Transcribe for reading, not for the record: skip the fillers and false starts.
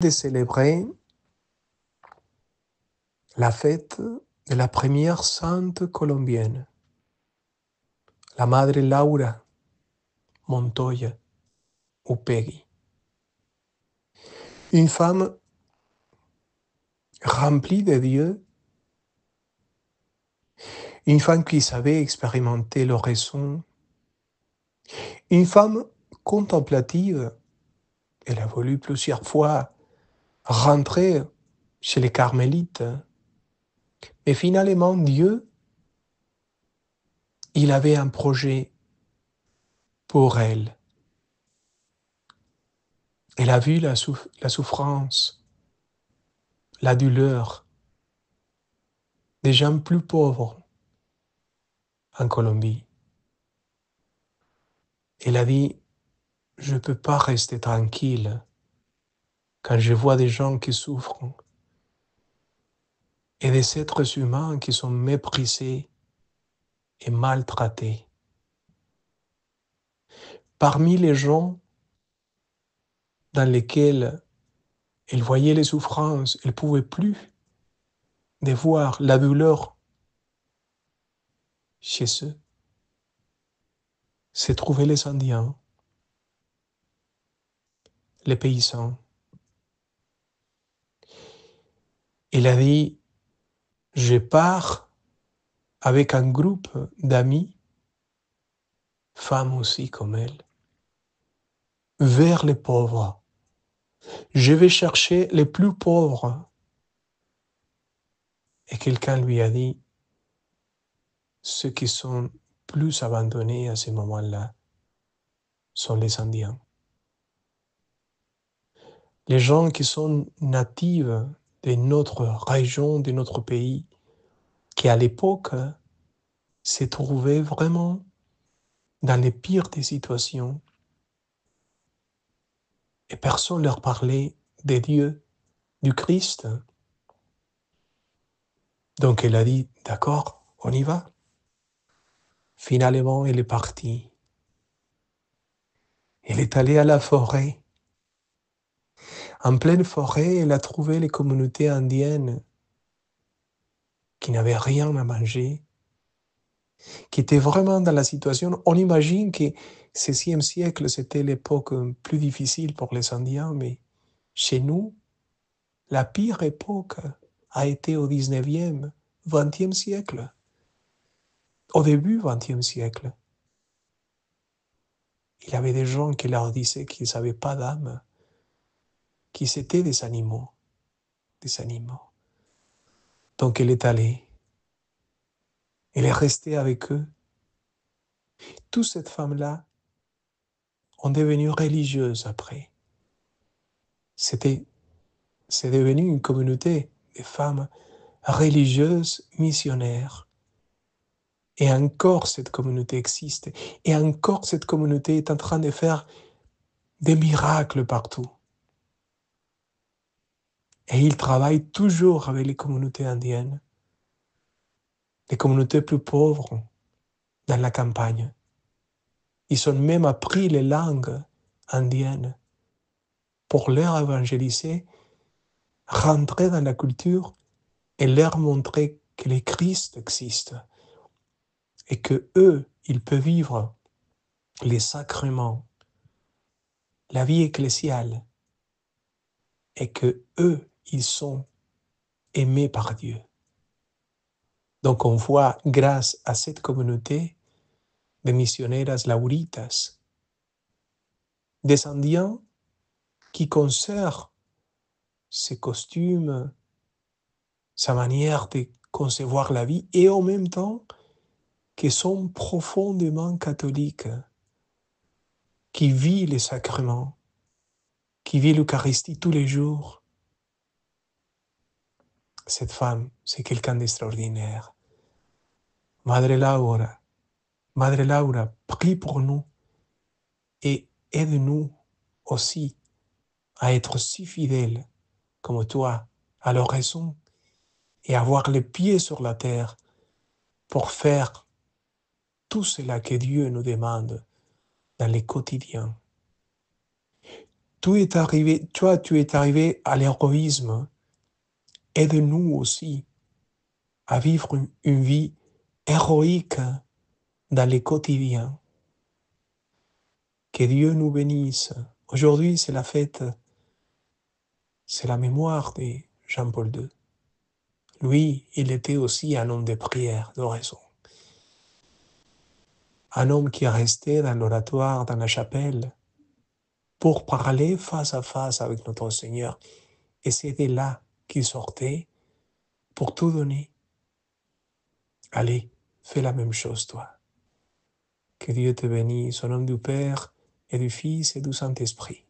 De célébrer la fête de la première sainte colombienne, la Madre Laura Montoya Upegui. Une femme remplie de Dieu, une femme qui savait expérimenter l'oraison, une femme contemplative. Elle a voulu plusieurs fois rentrer chez les carmélites. Mais finalement, Dieu, il avait un projet pour elle. Elle a vu la souffrance, la douleur des gens plus pauvres en Colombie. Elle a dit, je ne peux pas rester tranquille quand je vois des gens qui souffrent et des êtres humains qui sont méprisés et maltraités. Parmi les gens dans lesquels elle voyait les souffrances, elle ne pouvait plus de voir la douleur chez eux, se trouvaient les Indiens, les paysans. Elle a dit, je pars avec un groupe d'amis, femmes aussi comme elle, vers les pauvres. Je vais chercher les plus pauvres. Et quelqu'un lui a dit, ceux qui sont plus abandonnés à ce moment-là sont les Indiens. Les gens qui sont natifs de notre région, de notre pays, qui à l'époque se trouvaient vraiment dans les pires des situations. Et personne ne leur parlait de Dieu, du Christ. Donc elle a dit, d'accord, on y va. Finalement, elle est partie. Elle est allée à la forêt. En pleine forêt, elle a trouvé les communautés indiennes qui n'avaient rien à manger, qui étaient vraiment dans la situation. On imagine que ce 16e siècle, c'était l'époque plus difficile pour les Indiens, mais chez nous, la pire époque a été au 19e, 20e siècle, au début 20e siècle. Il y avait des gens qui leur disaient qu'ils n'avaient pas d'âme, qu'ils étaient des animaux, des animaux. Donc elle est allée, elle est restée avec eux. Toutes ces femmes-là ont devenu religieuses après. C'est devenu une communauté de femmes religieuses missionnaires. Et encore cette communauté existe. Et encore cette communauté est en train de faire des miracles partout. Et ils travaillent toujours avec les communautés indiennes, les communautés plus pauvres dans la campagne. Ils ont même appris les langues indiennes pour leur évangéliser, rentrer dans la culture et leur montrer que le Christ existe et que eux, ils peuvent vivre les sacrements, la vie ecclésiale et que eux, ils sont aimés par Dieu. Donc on voit, grâce à cette communauté de misioneras lauritas, des Indiens qui conservent ses costumes, sa manière de concevoir la vie et en même temps qui sont profondément catholiques, qui vivent les sacrements, qui vit l'Eucharistie tous les jours. Cette femme, c'est quelqu'un d'extraordinaire. Madre Laura, prie pour nous et aide-nous aussi à être si fidèles comme toi à l'oraison et avoir les pieds sur la terre pour faire tout cela que Dieu nous demande dans les quotidiens. tu es arrivé à l'héroïsme. Aide-nous aussi à vivre une vie héroïque dans les quotidiens. Que Dieu nous bénisse. Aujourd'hui, c'est la fête, c'est la mémoire de Jean-Paul II. Lui, il était aussi un homme de prière, d'oraison. Un homme qui est resté dans l'oratoire, dans la chapelle, pour parler face à face avec notre Seigneur. Et c'était là qu'il sortait pour tout donner. Allez, fais la même chose, toi. Que Dieu te bénisse au nom du Père et du Fils et du Saint-Esprit.